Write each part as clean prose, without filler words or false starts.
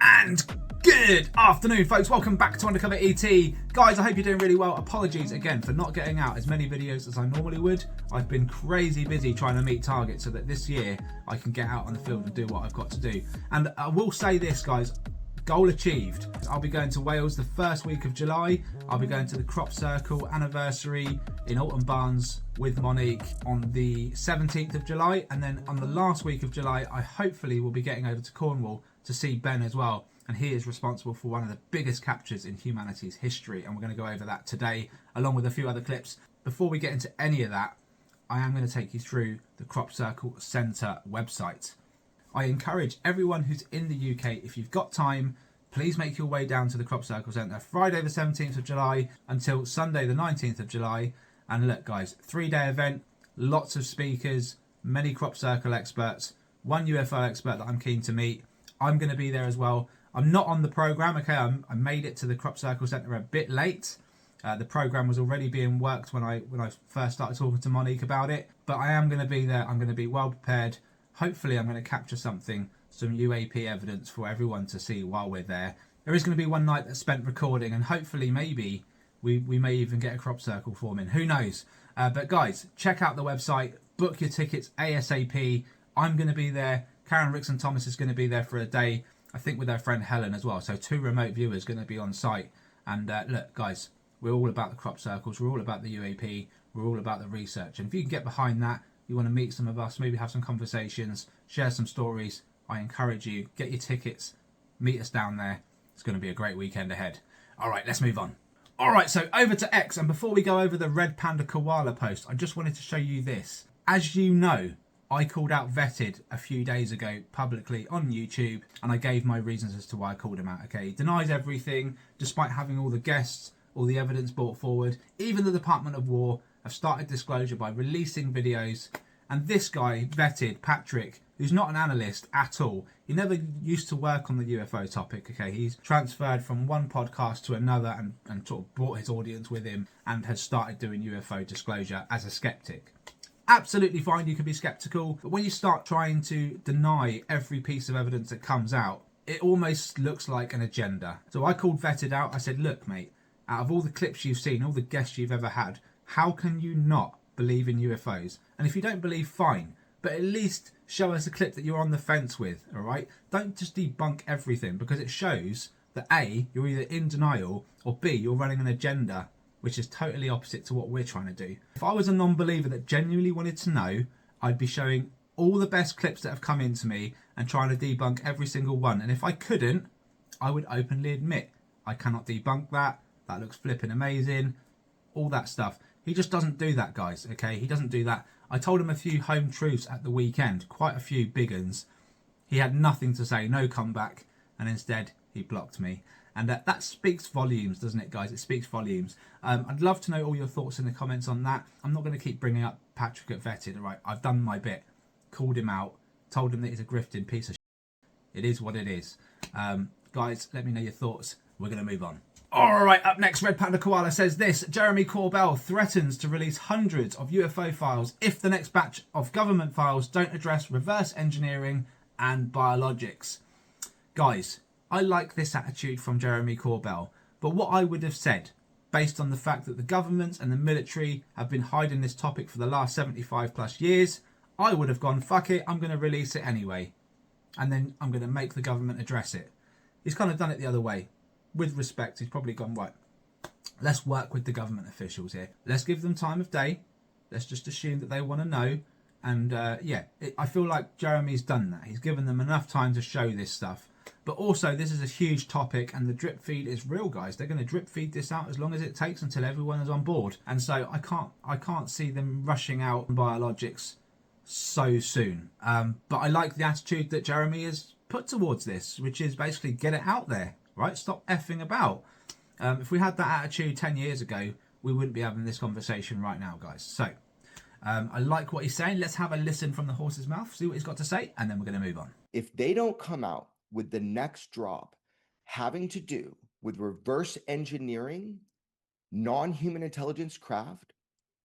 And good afternoon, folks. Welcome back to UndercoverET. Guys, I hope you're doing really well. Apologies again for not getting out as many videos as I normally would. I've been crazy busy trying to meet targets so that this year I can get out on the field and do what I've got to do. And I will say this, guys. Goal achieved. I'll be going to Wales the first week of July. I'll be going to the Crop Circle anniversary in Alton Barnes with Monique on the 17th of July. And then on the last week of July, I hopefully will be getting over to Cornwall to see Ben as well. And he is responsible for one of the biggest captures in humanity's history. And we're going to go over that today, along with a few other clips. Before we get into any of that, I am going to take you through the Crop Circle Centre website. I encourage everyone who's in the UK, if you've got time, please make your way down to the Crop Circle Centre Friday the 17th of July until Sunday the 19th of July. And look, guys, 3-day event, lots of speakers, many Crop Circle experts, one UFO expert that I'm keen to meet. I'm going to be there as well. I'm not on the programme, okay? I made it to the Crop Circle Centre a bit late. The programme was already being worked when I first started talking to Monique about it. But I am going to be there. I'm going to be well prepared. Hopefully I'm going to capture some UAP evidence for everyone to see while we're there. There is going to be one night that's spent recording, and hopefully maybe we may even get a crop circle forming. Who knows? But guys, check out the website, book your tickets ASAP. I'm going to be there. Karen Rickson Thomas is going to be there for a day, I think with her friend Helen as well. So 2 remote viewers going to be on site. And look, guys, we're all about the crop circles. We're all about the UAP. We're all about the research. And if you can get behind that, you want to meet some of us, maybe have some conversations, share some stories, I encourage you, get your tickets, meet us down there. It's going to be a great weekend ahead. All right, let's move on. All right, so over to X. And before we go over the Red Panda Koala post, I just wanted to show you this. As you know, I called out Vetted a few days ago publicly on YouTube, and I gave my reasons as to why I called him out. Okay, he denies everything, despite having all the guests, all the evidence brought forward. Even the Department of War have started disclosure by releasing videos. And this guy, Vetted, Patrick, who's not an analyst at all, he never used to work on the UFO topic, okay? He's transferred from one podcast to another and sort of brought his audience with him and has started doing UFO disclosure as a skeptic. Absolutely fine, you can be skeptical, but when you start trying to deny every piece of evidence that comes out, it almost looks like an agenda. So I called Vetted out. I said, look, mate, out of all the clips you've seen, all the guests you've ever had, how can you not believe in UFOs? And if you don't believe, fine, but at least show us a clip that you're on the fence with, all right? Don't just debunk everything, because it shows that A, you're either in denial, or B, you're running an agenda which is totally opposite to what we're trying to do. If I was a non-believer that genuinely wanted to know, I'd be showing all the best clips that have come into me and trying to debunk every single one. And if I couldn't, I would openly admit I cannot debunk that. That looks flipping amazing. All that stuff. He just doesn't do that, guys, okay? He doesn't do that. I told him a few home truths at the weekend, quite a few big uns. He had nothing to say, no comeback, and instead he blocked me. And that speaks volumes, doesn't it, guys? It speaks volumes. I'd love to know all your thoughts in the comments on that. I'm not going to keep bringing up Patrick at Vetted, all right? I've done my bit, called him out, told him that he's a grifting piece of shit. It is what it is. Guys, let me know your thoughts. We're going to move on. All right, up next, Red Panda Koala says this. Jeremy Corbell threatens to release hundreds of UFO files if the next batch of government files don't address reverse engineering and biologics. Guys, I like this attitude from Jeremy Corbell, but what I would have said, based on the fact that the government and the military have been hiding this topic for the last 75 plus years, I would have gone, fuck it, I'm going to release it anyway. And then I'm going to make the government address it. He's kind of done it the other way. With respect, he's probably gone, right, let's work with the government officials here. Let's give them time of day. Let's just assume that they want to know. And I feel like Jeremy's done that. He's given them enough time to show this stuff. But also, this is a huge topic, and the drip feed is real, guys. They're going to drip feed this out as long as it takes until everyone is on board. And so I can't see them rushing out biologics so soon. But I like the attitude that Jeremy has put towards this, which is basically get it out there, right? Stop effing about. If we had that attitude 10 years ago, we wouldn't be having this conversation right now, guys. So I like what he's saying. Let's have a listen from the horse's mouth, see what he's got to say, and then we're going to move on. If they don't come out with the next drop having to do with reverse engineering non-human intelligence craft,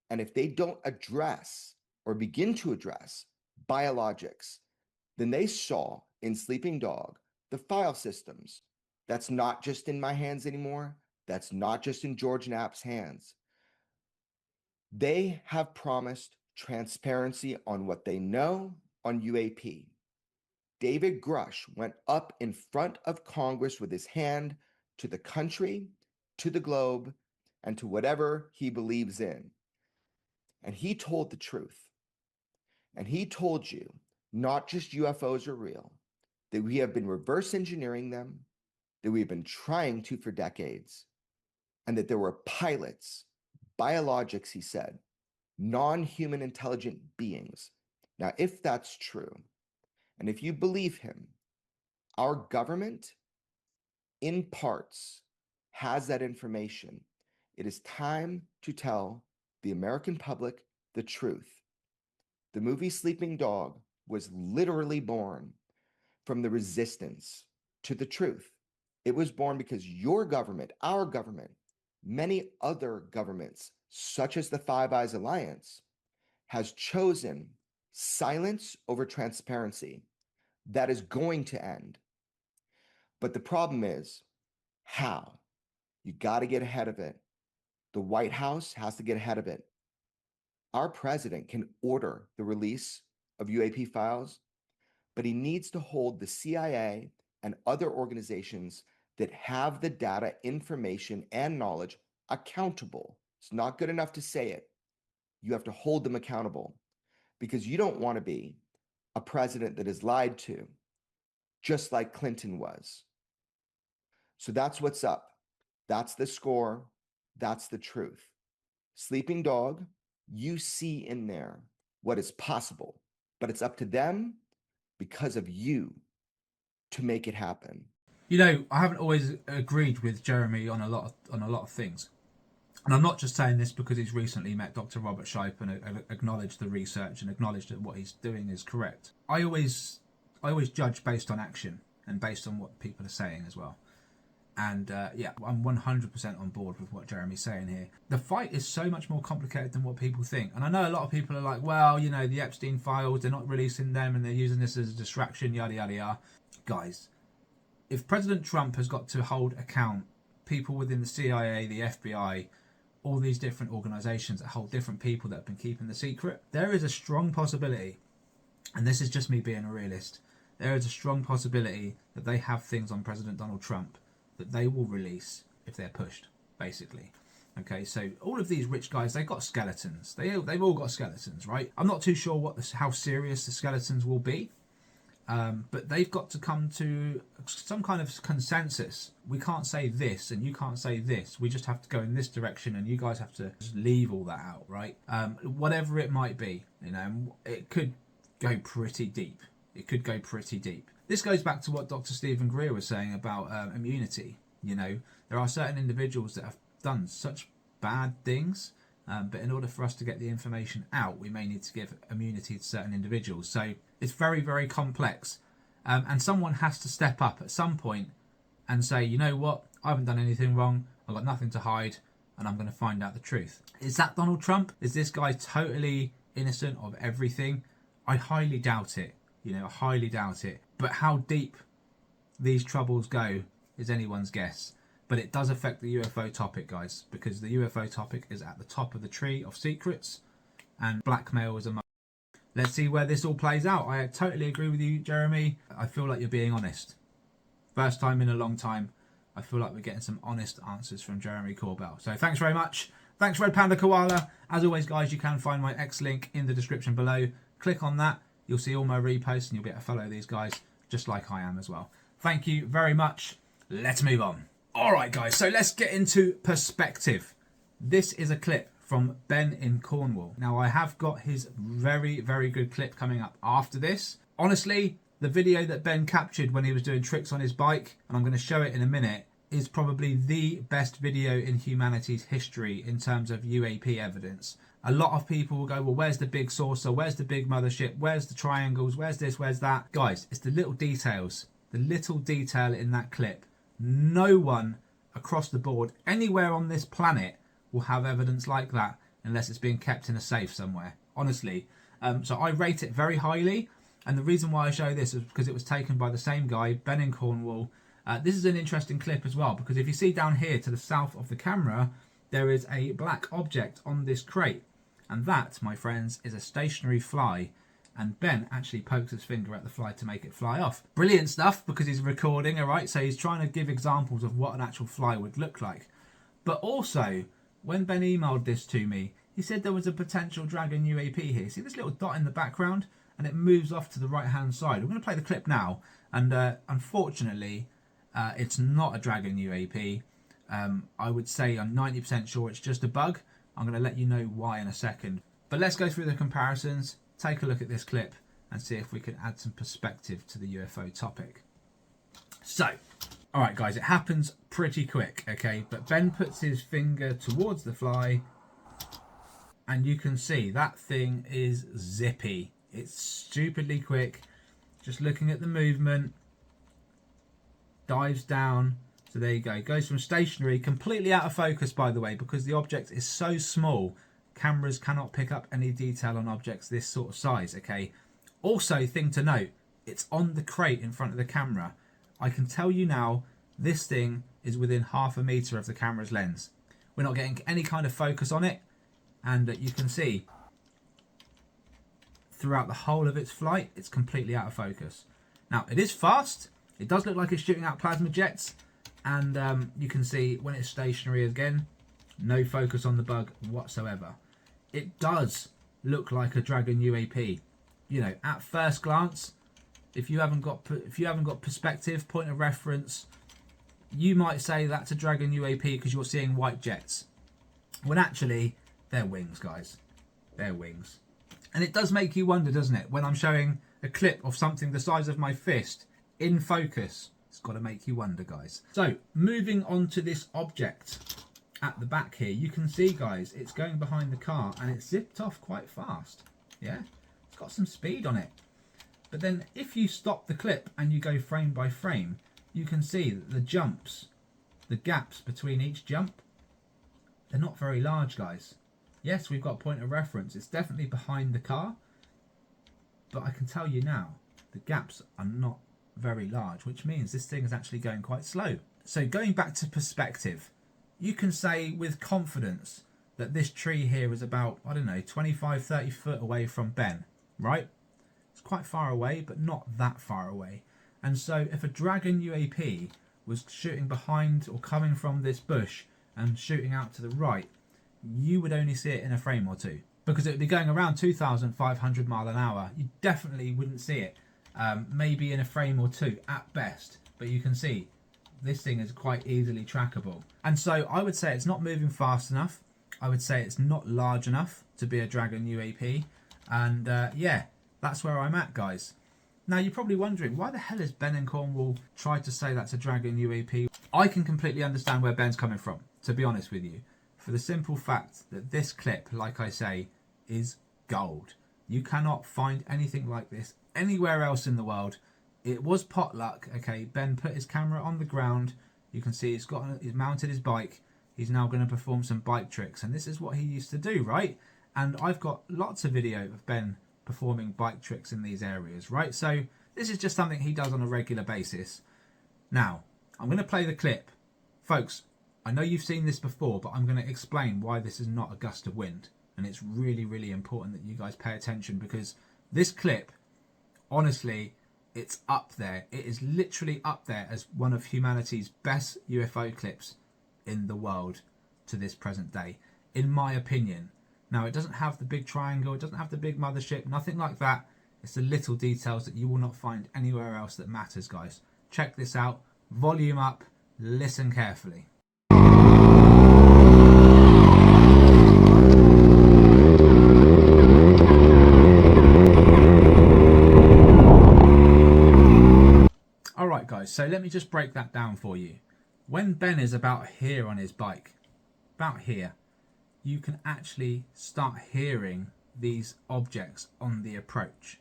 and if they don't address or begin to address biologics, then they saw in Sleeping Dog the file systems. That's not just in my hands anymore. That's not just in George Knapp's hands. They have promised transparency on what they know on UAP. David Grush went up in front of Congress with his hand to the country, to the globe, and to whatever he believes in. And he told the truth. And he told you not just UFOs are real, that we have been reverse engineering them, that we have been trying to for decades, and that there were pilots, biologics, he said, non-human intelligent beings. Now, if that's true, and if you believe him, our government, in parts, has that information. It is time to tell the American public the truth. The movie Sleeping Dog was literally born from the resistance to the truth. It was born because your government, our government, many other governments, such as the Five Eyes Alliance, has chosen silence over transparency. That is going to end. But the problem is, how? You got to get ahead of it. The White House has to get ahead of it. Our president can order the release of UAP files, but he needs to hold the CIA and other organizations that have the data, information, and knowledge accountable. It's not good enough to say it. You have to hold them accountable, because you don't want to be a president that is lied to, just like Clinton was. So that's what's up. That's the score. That's the truth. Sleeping Dog, you see in there what is possible, but it's up to them, because of you, to make it happen. You know, I haven't always agreed with Jeremy on a lot of things. And I'm not just saying this because he's recently met Dr. Robert Shipe and acknowledged the research and acknowledged that what he's doing is correct. I always judge based on action and based on what people are saying as well. And yeah, I'm 100% on board with what Jeremy's saying here. The fight is so much more complicated than what people think. And I know a lot of people are like, well, you know, the Epstein files, they're not releasing them and they're using this as a distraction, yada, yada, yada. Guys, if President Trump has got to hold account people within the CIA, the FBI, all these different organizations that hold different people that have been keeping the secret, there is a strong possibility, and this is just me being a realist, there is a strong possibility that they have things on President Donald Trump that they will release if they're pushed, basically. Okay, so all of these rich guys, they've got skeletons. They've all got skeletons, right? I'm not too sure how serious the skeletons will be, but they've got to come to some kind of consensus. We can't say this and you can't say this. We just have to go in this direction and you guys have to just leave all that out, right? Whatever it might be, you know, it could go pretty deep. It could go pretty deep. This goes back to what Dr. Stephen Greer was saying about immunity. You know, there are certain individuals that have done such bad things, but in order for us to get the information out, we may need to give immunity to certain individuals. So it's very, very complex. And someone has to step up at some point and say, you know what, I haven't done anything wrong, I've got nothing to hide, and I'm going to find out the truth. Is that Donald Trump? Is this guy totally innocent of everything? I highly doubt it. You know, I highly doubt it. But how deep these troubles go is anyone's guess. But it does affect the UFO topic, guys, because the UFO topic is at the top of the tree of secrets, and blackmail is among. Let's see where this all plays out. I totally agree with you, Jeremy. I feel like you're being honest. First time in a long time, I feel like we're getting some honest answers from Jeremy Corbell. So thanks very much. Thanks, Red Panda Koala. As always, guys, you can find my X link in the description below. Click on that. You'll see all my reposts and you'll be able to follow these guys just like I am as well. Thank you very much. Let's move on. All right, guys, so let's get into perspective. This is a clip from Ben in Cornwall. Now, I have got his very, very good clip coming up after this. Honestly, the video that Ben captured when he was doing tricks on his bike, and I'm going to show it in a minute, is probably the best video in humanity's history in terms of UAP evidence. A lot of people will go, well, where's the big saucer? Where's the big mothership? Where's the triangles? Where's this? Where's that? Guys, it's the little details. The little detail in that clip. No one across the board, anywhere on this planet, will have evidence like that unless it's being kept in a safe somewhere. Honestly. So I rate it very highly. And the reason why I show this is because it was taken by the same guy, Ben in Cornwall. This is an interesting clip as well, because if you see down here to the south of the camera, there is a black object on this crate. And that, my friends, is a stationary fly. And Ben actually pokes his finger at the fly to make it fly off. Brilliant stuff, because he's recording, all right? So he's trying to give examples of what an actual fly would look like. But also, when Ben emailed this to me, he said there was a potential Dragon UAP here. See this little dot in the background? And it moves off to the right-hand side. We're going to play the clip now. And unfortunately, it's not a Dragon UAP. I would say I'm 90% sure it's just a bug. I'm going to let you know why in a second. But let's go through the comparisons, take a look at this clip, and see if we can add some perspective to the UFO topic. So, alright guys, it happens pretty quick, okay? But Ben puts his finger towards the fly, and you can see that thing is zippy. It's stupidly quick. Just looking at the movement, dives down. So there you go. It goes from stationary, completely out of focus, by the way, because the object is so small. Cameras cannot pick up any detail on objects this sort of size, okay? Also, thing to note, it's on the crate in front of the camera. I can tell you now, this thing is within ½ a meter of the camera's lens. We're not getting any kind of focus on it, and you can see throughout the whole of its flight, it's completely out of focus. Now, it is fast. It does look like it's shooting out plasma jets, and you can see when it's stationary again, no focus on the bug whatsoever. It does look like a Dragon UAP. You know, at first glance, if you haven't got perspective, point of reference, you might say that's a Dragon UAP because you're seeing white jets. When actually, they're wings, guys. They're wings. And it does make you wonder, doesn't it? When I'm showing a clip of something the size of my fist in focus, it's got to make you wonder, guys. So, moving on to this object at the back here, you can see, guys, it's going behind the car and it's zipped off quite fast. Yeah, it's got some speed on it. But then if you stop the clip and you go frame by frame, you can see that the jumps, the gaps between each jump, they're not very large, guys. Yes, we've got point of reference. It's definitely behind the car. But I can tell you now, the gaps are not very large, which means this thing is actually going quite slow. So going back to perspective, you can say with confidence that this tree here is about, I don't know, 25, 30 foot away from Ben, right? It's quite far away, but not that far away. And so if a Dragon UAP was shooting behind or coming from this bush and shooting out to the right, you would only see it in a frame or two, because it would be going around 2,500 miles an hour. You definitely wouldn't see it, maybe in a frame or two at best. But you can see this thing is quite easily trackable. And so I would say it's not moving fast enough. I would say it's not large enough to be a Dragon UAP. And yeah, that's where I'm at, guys. Now you're probably wondering, why the hell has Ben in Cornwall tried to say that's a Dragon UAP? I can completely understand where Ben's coming from, to be honest with you, for the simple fact that this clip, like I say, is gold. You cannot find anything like this anywhere else in the world. It was potluck, okay? Ben put his camera on the ground. You can see he's mounted his bike. He's now going to perform some bike tricks, and this is what he used to do, right? And I've got lots of video of Ben performing bike tricks in these areas, right? So this is just something he does on a regular basis. Now, I'm going to play the clip. Folks, I know you've seen this before, but I'm going to explain why this is not a gust of wind. And it's really, really important that you guys pay attention, because this clip, honestly, it's up there. It is literally up there as one of humanity's best UFO clips in the world to this present day, in my opinion. Now, it doesn't have the big triangle, it doesn't have the big mothership, nothing like that. It's the little details that you will not find anywhere else that matters, guys. Check this out. Volume up, listen carefully. Alright guys, so let me just break that down for you. When Ben is about here on his bike, about here, you can actually start hearing these objects on the approach.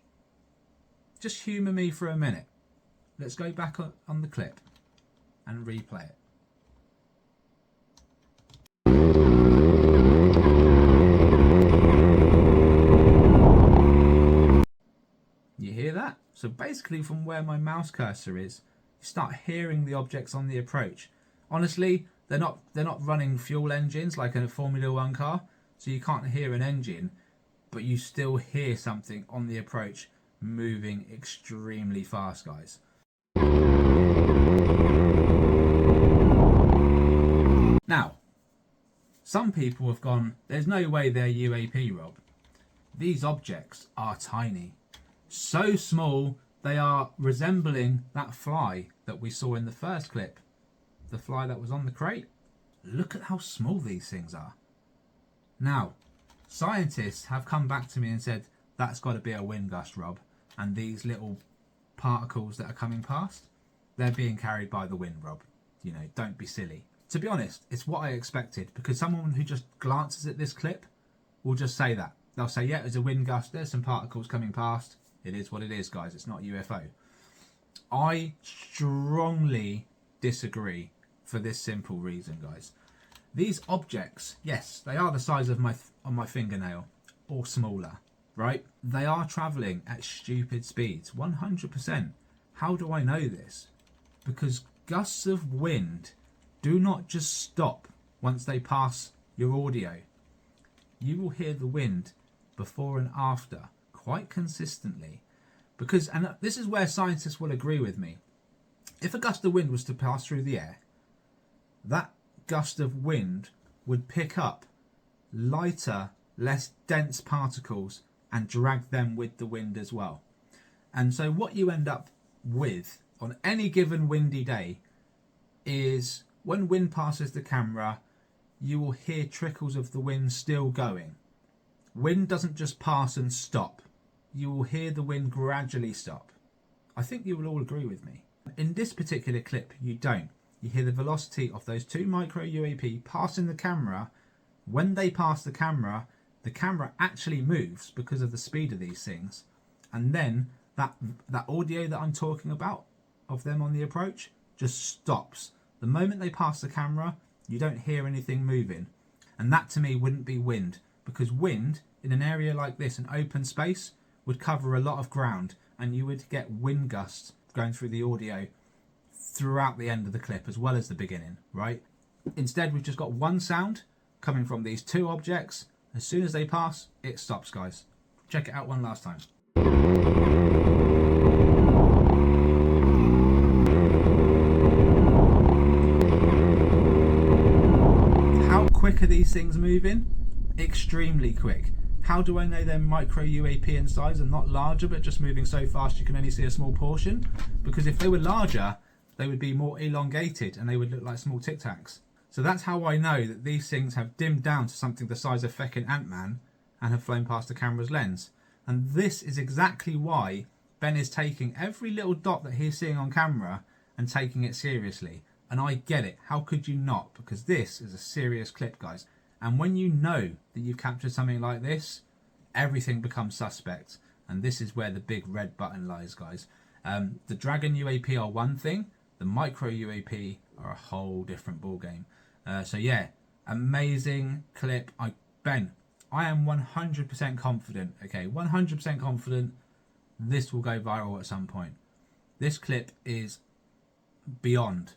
Just humour me for a minute. Let's go back on the clip and replay it. You hear that? So basically from where my mouse cursor is, you start hearing the objects on the approach. Honestly, they're not running fuel engines like in a Formula 1 car, so you can't hear an engine, but you still hear something on the approach moving extremely fast, guys. Now, some people have gone, there's no way they're UAP, Rob. These objects are tiny. So small, they are resembling that fly that we saw in the first clip. The fly that was on the crate. Look at how small these things are. Now, scientists have come back to me and said, that's got to be a wind gust, Rob. And these little particles that are coming past, they're being carried by the wind, Rob. You know, don't be silly. To be honest, it's what I expected, because someone who just glances at this clip will just say that. They'll say, yeah, there's a wind gust, there's some particles coming past. It is what it is, guys. It's not UFO. I strongly disagree for this simple reason, guys. These objects, yes, they are the size of my fingernail or smaller, right? They are traveling at stupid speeds, 100%. How do I know this? Because gusts of wind do not just stop once they pass your audio. You will hear the wind before and after quite consistently, because, and this is where scientists will agree with me, if a gust of wind was to pass through the air, that gust of wind would pick up lighter, less dense particles and drag them with the wind as well. And so what you end up with on any given windy day is when wind passes the camera, you will hear trickles of the wind still going. Wind doesn't just pass and stop. You will hear the wind gradually stop. I think you will all agree with me. In this particular clip, you don't. You hear the velocity of those two micro UAP passing the camera. When they pass the camera actually moves because of the speed of these things. And then that audio that I'm talking about of them on the approach just stops. The moment they pass the camera, you don't hear anything moving. And that to me wouldn't be wind, because wind in an area like this, an open space, would cover a lot of ground, and you would get wind gusts going through the audio throughout the end of the clip as well as the beginning, right? Instead, we've just got one sound coming from these two objects. As soon as they pass, it stops, guys. Check it out one last time. How quick are these things moving? Extremely quick. How do I know they're micro UAP in size and not larger, but just moving so fast you can only see a small portion? Because if they were larger, they would be more elongated and they would look like small Tic Tacs. So that's how I know that these things have dimmed down to something the size of feckin' Ant-Man and have flown past the camera's lens. And this is exactly why Ben is taking every little dot that he's seeing on camera and taking it seriously. And I get it. How could you not? Because this is a serious clip, guys. And when you know that you've captured something like this, everything becomes suspect. And this is where the big red button lies, guys. The Dragon UAP are one thing. The micro UAP are a whole different ballgame. So yeah, amazing clip. Ben, I am 100% confident, okay, 100% confident this will go viral at some point. This clip is beyond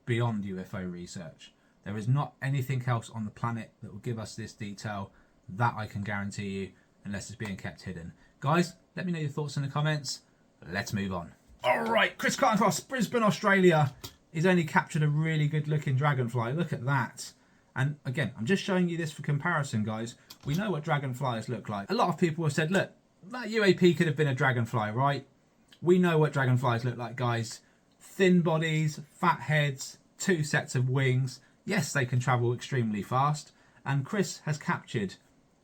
UFO research. There is not anything else on the planet that will give us this detail. That I can guarantee you, unless it's being kept hidden. Guys, let me know your thoughts in the comments. Let's move on. All right, Chris Carncross, Brisbane, Australia. He's only captured a really good looking dragonfly. Look at that. And again, I'm just showing you this for comparison, guys. We know what dragonflies look like. A lot of people have said, look, that UAP could have been a dragonfly, right? We know what dragonflies look like, guys. Thin bodies, fat heads, two sets of wings. Yes, they can travel extremely fast. And Chris has captured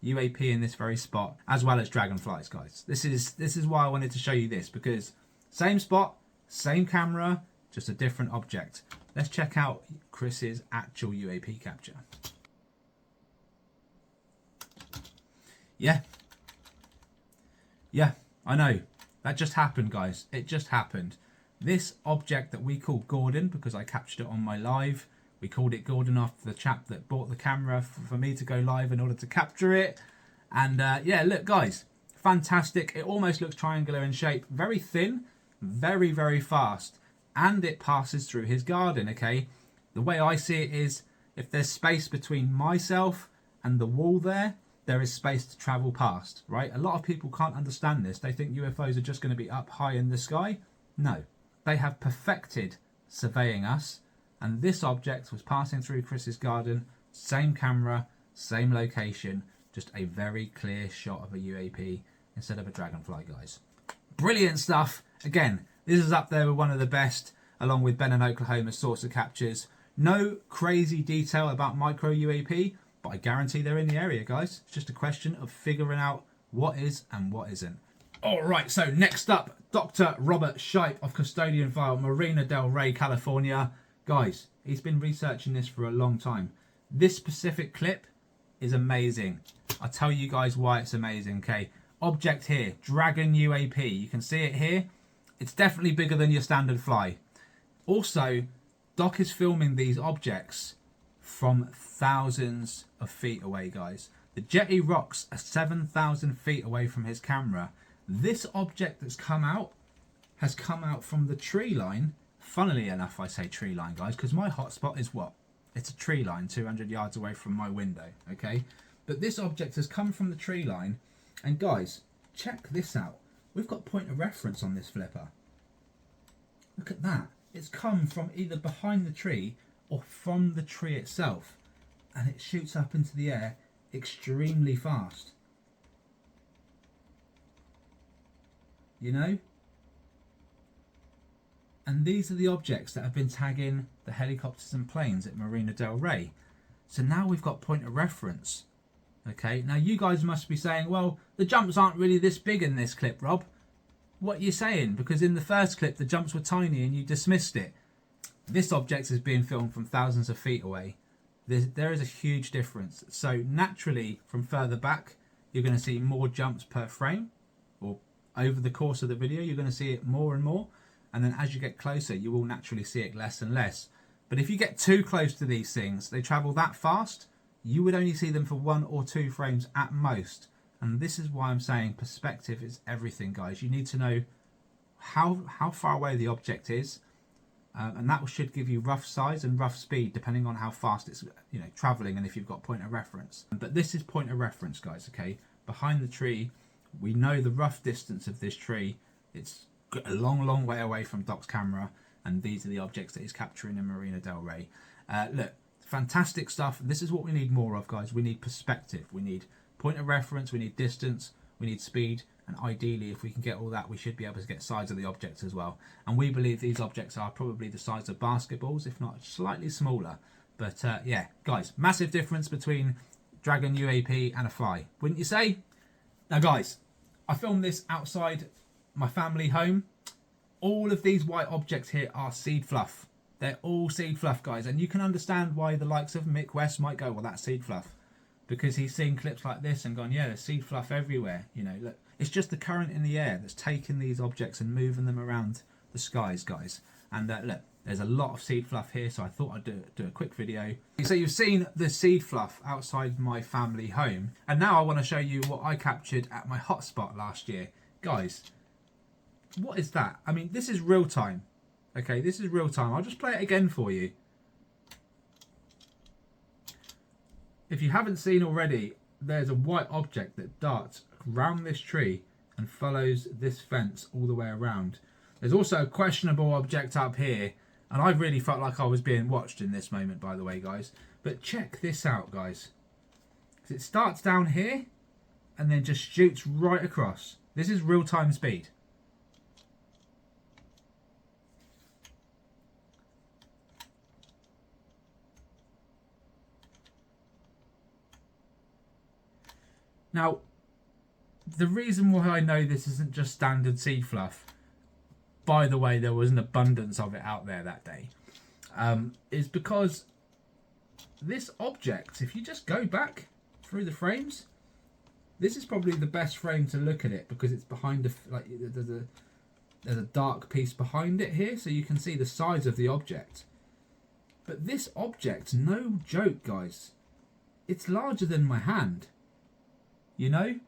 UAP in this very spot, as well as dragonflies, guys. This is why I wanted to show you this, because same spot, same camera, just a different object. Let's check out Chris's actual UAP capture. Yeah, I know. That just happened, guys. It just happened. This object that we call Gordon, because I captured it on my live, we called it Gordon after the chap that bought the camera for me to go live in order to capture it. And yeah, look, guys, fantastic. It almost looks triangular in shape, very thin, very, very fast, and it passes through his garden, okay? The way I see it is, if there's space between myself and the wall there, there is space to travel past, right? A lot of people can't understand this. They think UFOs are just going to be up high in the sky. No, they have perfected surveying us, and this object was passing through Chris's garden, same camera, same location, just a very clear shot of a UAP instead of a dragonfly, guys. Brilliant stuff. Again, this is up there with one of the best, along with Ben and Oklahoma's source of captures. No crazy detail about micro UAP, but I guarantee they're in the area, guys. It's just a question of figuring out what is and what isn't. All right, so next up, Dr. Robert Shipe of Custodian File, Marina del Rey, California. Guys, he's been researching this for a long time. This specific clip is amazing. I'll tell you guys why it's amazing, okay? Object here, Dragon UAP. You can see it here. It's definitely bigger than your standard fly. Also, Doc is filming these objects from thousands of feet away, guys. The jetty rocks are 7,000 feet away from his camera. This object that's come out has come out from the tree line. Funnily enough, I say tree line, guys, because my hotspot is what? It's a tree line 200 yards away from my window, okay? But this object has come from the tree line, and guys, check this out. We've got point of reference on this flipper. Look at that. It's come from either behind the tree or from the tree itself, and it shoots up into the air extremely fast. You know? And these are the objects that have been tagging the helicopters and planes at Marina del Rey. So now we've got point of reference. Okay, now you guys must be saying, well, the jumps aren't really this big in this clip, Rob. What are you saying? Because in the first clip, the jumps were tiny and you dismissed it. This object is being filmed from thousands of feet away. There is a huge difference. So naturally, from further back, you're going to see more jumps per frame, or over the course of the video, you're going to see it more and more. And then as you get closer, you will naturally see it less and less. But if you get too close to these things, they travel that fast, you would only see them for 1 or 2 frames at most. And this is why I'm saying perspective is everything, guys. You need to know how far away the object is, and that should give you rough size and rough speed depending on how fast it's traveling, and if you've got point of reference. But this is point of reference, guys. Okay, behind the tree, we know the rough distance of this tree. It's a long way away from Doc's camera, and these are the objects that he's capturing in Marina del Rey. Look, fantastic stuff. This is what we need more of, guys. We need perspective. We need point of reference. We need distance. We need speed. And ideally, if we can get all that, we should be able to get size of the objects as well. And we believe these objects are probably the size of basketballs, if not slightly smaller. But yeah, guys, massive difference between Dragon UAP and a fly, wouldn't you say? Now, guys, I filmed this outside my family home. All of these white objects here are seed fluff. They're all seed fluff, guys. And you can understand why the likes of Mick West might go, well, that's seed fluff. Because he's seen clips like this and gone, yeah, there's seed fluff everywhere. You know, look, it's just the current in the air that's taking these objects and moving them around the skies, guys. And look, there's a lot of seed fluff here, so I thought I'd do a quick video. So you've seen the seed fluff outside my family home. And now I want to show you what I captured at my hotspot last year. Guys, what is that? I mean, this is real time. Okay, this is real time. I'll just play it again for you. If you haven't seen already, there's a white object that darts around this tree and follows this fence all the way around. There's also a questionable object up here, and I really felt like I was being watched in this moment, by the way, guys. But check this out, guys. It starts down here and then just shoots right across. This is real-time speed. Now, the reason why I know this isn't just standard seed fluff, by the way, there was an abundance of it out there that day, is because this object, if you just go back through the frames, this is probably the best frame to look at it because it's behind there's a dark piece behind it here, so you can see the size of the object. But this object, no joke, guys, it's larger than my hand. You know,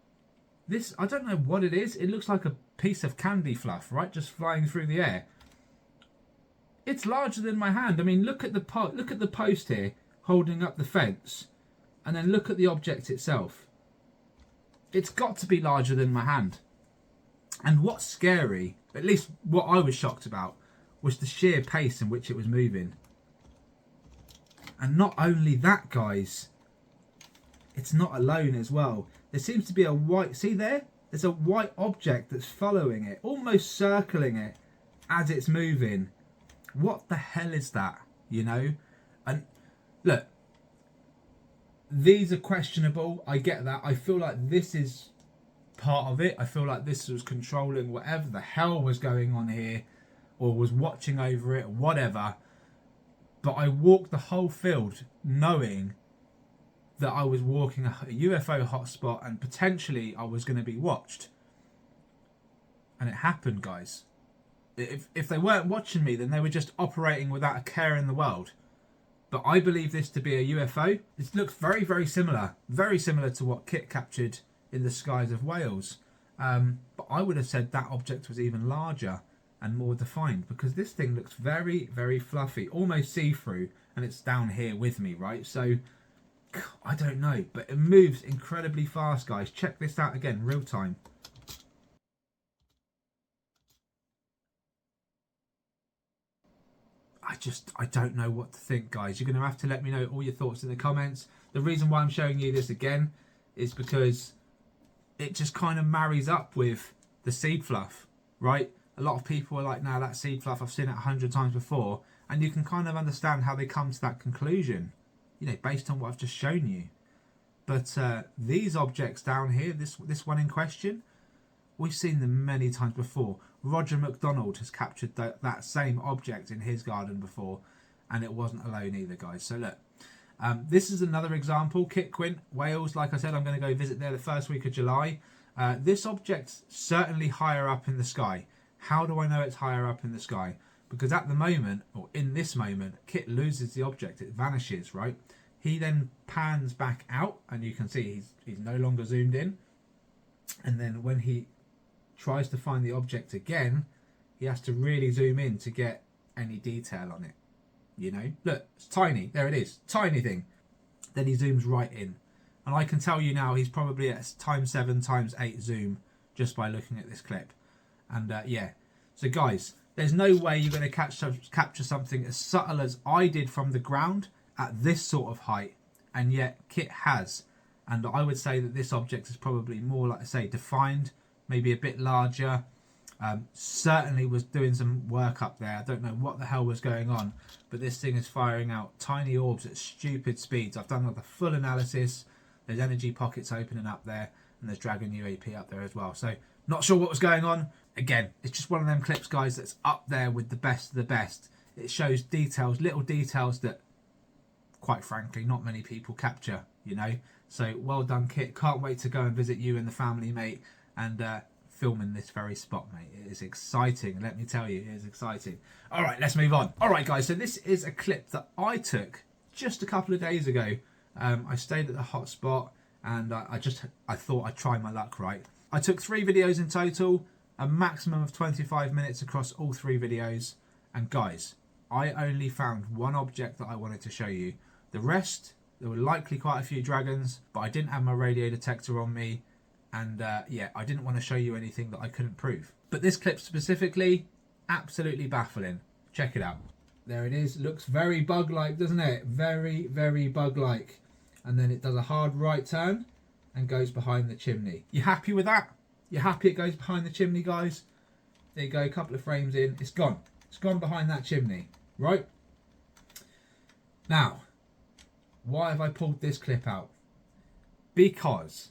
This, I don't know what it is. It looks like a piece of candy fluff, right? Just flying through the air. It's larger than my hand. I mean, look at the post here holding up the fence, and then look at the object itself. It's got to be larger than my hand. And what's scary, at least what I was shocked about, was the sheer pace in which it was moving. And not only that, guys, it's not alone as well. There seems to be a white, see there? There's a white object that's following it, almost circling it as it's moving. What the hell is that, you know? And look, these are questionable. I get that. I feel like this is part of it. I feel like this was controlling whatever the hell was going on here, or was watching over it, or whatever. But I walked the whole field knowing that I was walking a UFO hotspot and potentially I was going to be watched. And it happened, guys. If they weren't watching me, then they were just operating without a care in the world. But I believe this to be a UFO. It looks very, very similar to what Kit captured in the skies of Wales. But I would have said that object was even larger and more defined, because this thing looks very, very fluffy, almost see-through, and it's down here with me, right? So I don't know, but it moves incredibly fast, guys. Check this out again, real time. I don't know what to think, guys. You're going to have to let me know all your thoughts in the comments. The reason why I'm showing you this again is because it just kind of marries up with the seed fluff, right? A lot of people are like, nah, that seed fluff, I've seen it 100 times before. And you can kind of understand how they come to that conclusion, you know, based on what I've just shown you. But these objects down here, this one in question, we've seen them many times before. Roger McDonald has captured that same object in his garden before, and it wasn't alone either, guys. So look, this is another example. Kit Quint, Wales. Like I said, I'm going to go visit there the first week of July. This object's certainly higher up in the sky. How do I know it's higher up in the sky? Because at the moment, or in this moment, Kit loses the object. It vanishes, right? He then pans back out, and you can see he's no longer zoomed in. And then when he tries to find the object again, he has to really zoom in to get any detail on it. You know, look, it's tiny. There it is, tiny thing. Then he zooms right in, and I can tell you now he's probably at ×7 ×8 zoom just by looking at this clip. And yeah, so guys, there's no way you're going to capture something as subtle as I did from the ground at this sort of height, and yet Kit has. And I would say that this object is probably more, like I say, defined, maybe a bit larger. Certainly was doing some work up there. I don't know what the hell was going on, but this thing is firing out tiny orbs at stupid speeds. I've done the full analysis. There's energy pockets opening up there, and there's Dragon UAP up there as well. So not sure what was going on. Again, it's just one of them clips, guys, that's up there with the best of the best. It shows details, little details that, quite frankly, not many people capture, you know. So well done, Kit. Can't wait to go and visit you and the family, mate, and film in this very spot, mate. It is exciting, let me tell you, it is exciting. All right, let's move on. All right, guys, so this is a clip that I took just a couple of days ago. I stayed at the hotspot, and I thought I'd try my luck, right? I took 3 videos in total, a maximum of 25 minutes across all 3 videos. And guys, I only found one object that I wanted to show you. The rest, there were likely quite a few dragons, but I didn't have my radio detector on me. And yeah, I didn't want to show you anything that I couldn't prove. But this clip specifically, absolutely baffling. Check it out. There it is. Looks very bug-like, doesn't it? Very, very bug-like. And then it does a hard right turn and goes behind the chimney. You happy with that? You happy it goes behind the chimney, guys? There you go, a couple of frames in. It's gone. It's gone behind that chimney, right? Now, why have I pulled this clip out? Because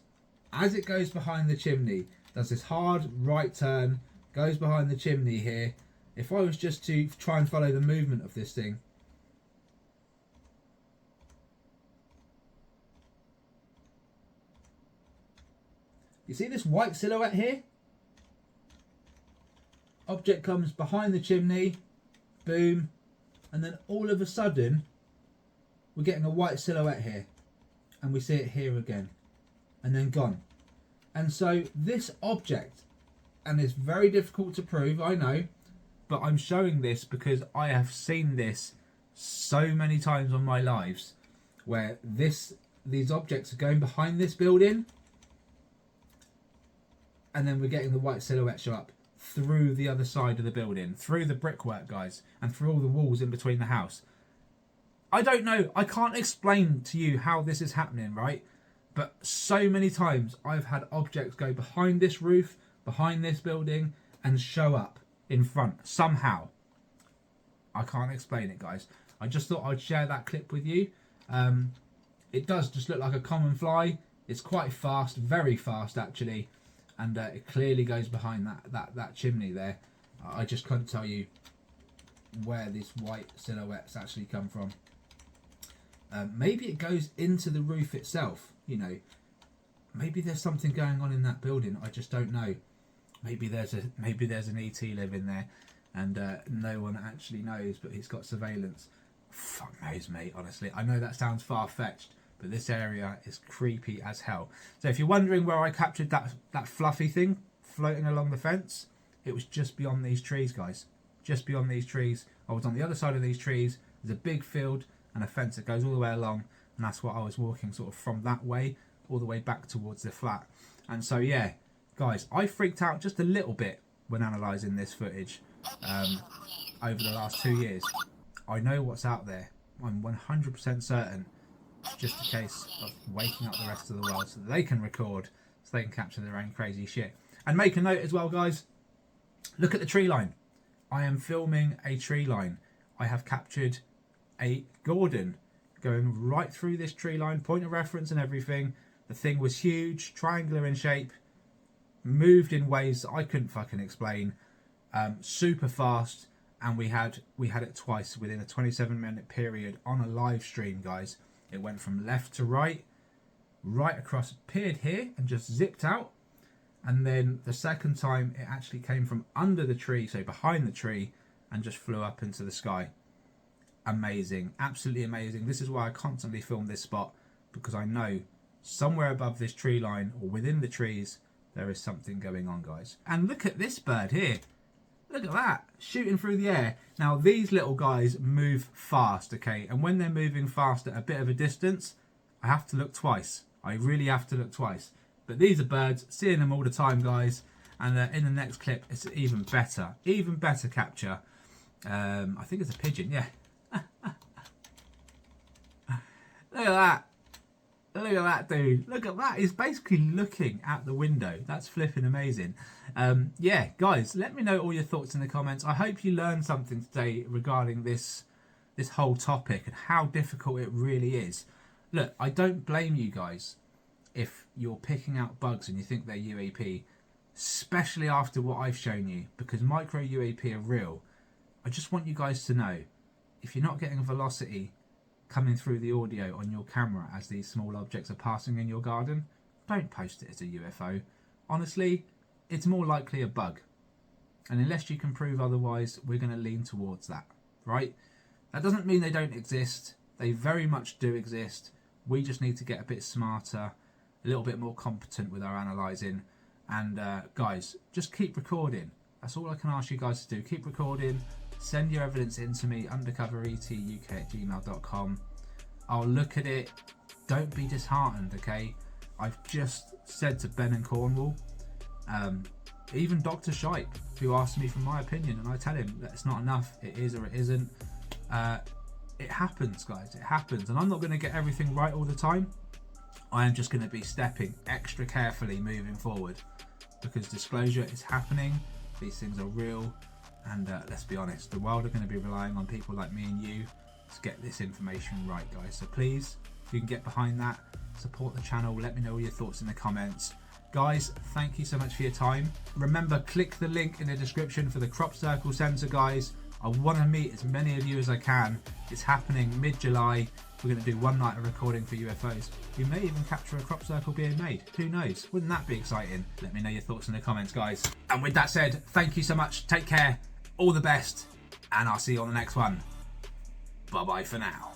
as it goes behind the chimney, does this hard right turn, goes behind the chimney here. If I was just to try and follow the movement of this thing, you see this white silhouette here? Object comes behind the chimney, boom, and then all of a sudden we're getting a white silhouette here, and we see it here again, and then gone. And so this object, and it's very difficult to prove, I know, but I'm showing this because I have seen this so many times on my lives, where these objects are going behind this building, and then we're getting the white silhouette show up through the other side of the building, through the brickwork, guys, and through all the walls in between the house. I don't know, I can't explain to you how this is happening, right? But so many times I've had objects go behind this roof, behind this building, and show up in front somehow. I can't explain it, guys. I just thought I'd share that clip with you. It does just look like a common fly. It's quite fast, very fast actually, and it clearly goes behind that chimney there. I just couldn't tell you where these white silhouettes actually come from. Maybe it goes into the roof itself, you know. Maybe there's something going on in that building. I just don't know. Maybe there's an ET living there, and no one actually knows, but he's got surveillance. Fuck knows, mate. Honestly, I know that sounds far-fetched, but this area is creepy as hell. So if you're wondering where I captured that fluffy thing floating along the fence, it was just beyond these trees, guys. Just beyond these trees. I was on the other side of these trees. There's a big field and a fence that goes all the way along, and that's what I was walking sort of from that way all the way back towards the flat. And so yeah, guys, I freaked out just a little bit when analysing this footage over the last 2 years. I know what's out there. I'm 100% certain. It's just a case of waking up the rest of the world so that they can record, so they can capture their own crazy shit. And make a note as well, guys. Look at the tree line. I am filming a tree line. I have captured a Gordon going right through this tree line, point of reference and everything. The thing was huge, triangular in shape, moved in ways that I couldn't fucking explain, super fast, and we had it twice within a 27-minute period on a live stream, guys. It went from left to right across, appeared here and just zipped out, and then the second time it actually came from under the tree, so behind the tree, and just flew up into the sky. Amazing, absolutely amazing. This is why I constantly film this spot, because I know somewhere above this tree line or within the trees there is something going on, guys. And look at this bird here. Look at that, shooting through the air. Now these little guys move fast, okay, and when they're moving fast at a bit of a distance, I have to look twice. I really have to look twice. But these are birds, seeing them all the time, guys, and in the next clip it's even better capture. I think it's a pigeon, yeah. Look at that. Look at that, dude. Look at that. He's basically looking at the window. That's flipping amazing. Yeah, guys, let me know all your thoughts in the comments. I hope you learned something today regarding this whole topic and how difficult it really is. Look, I don't blame you guys if you're picking out bugs and you think they're UAP, especially after what I've shown you, because micro UAP are real. I just want you guys to know, if you're not getting a velocity coming through the audio on your camera as these small objects are passing in your garden, don't post it as a UFO. Honestly, it's more likely a bug. And unless you can prove otherwise, we're going to lean towards that, right? That doesn't mean they don't exist. They very much do exist. We just need to get a bit smarter, a little bbit more competent with our analysing. And guys, just keep recording. That's all I can ask you guys to do. Keep recording. Send your evidence in to me, undercoveretuk@gmail.com. I'll look at it. Don't be disheartened, okay? I've just said to Ben and Cornwall, even Dr. Shipe, who asked me for my opinion, and I tell him that it's not enough, it is or it isn't. It happens, guys, it happens. And I'm not going to get everything right all the time. I am just going to be stepping extra carefully moving forward, because disclosure is happening. These things are real. And let's be honest, the world are going to be relying on people like me and you to get this information right, guys. So please, if you can get behind that, support the channel, let me know all your thoughts in the comments. Guys, thank you so much for your time. Remember, click the link in the description for the crop circle sensor, guys. I want to meet as many of you as I can. It's happening mid-July. We're going to do one night of recording for UFOs. We may even capture a crop circle being made. Who knows? Wouldn't that be exciting? Let me know your thoughts in the comments, guys. And with that said, thank you so much. Take care. All the best. And I'll see you on the next one. Bye-bye for now.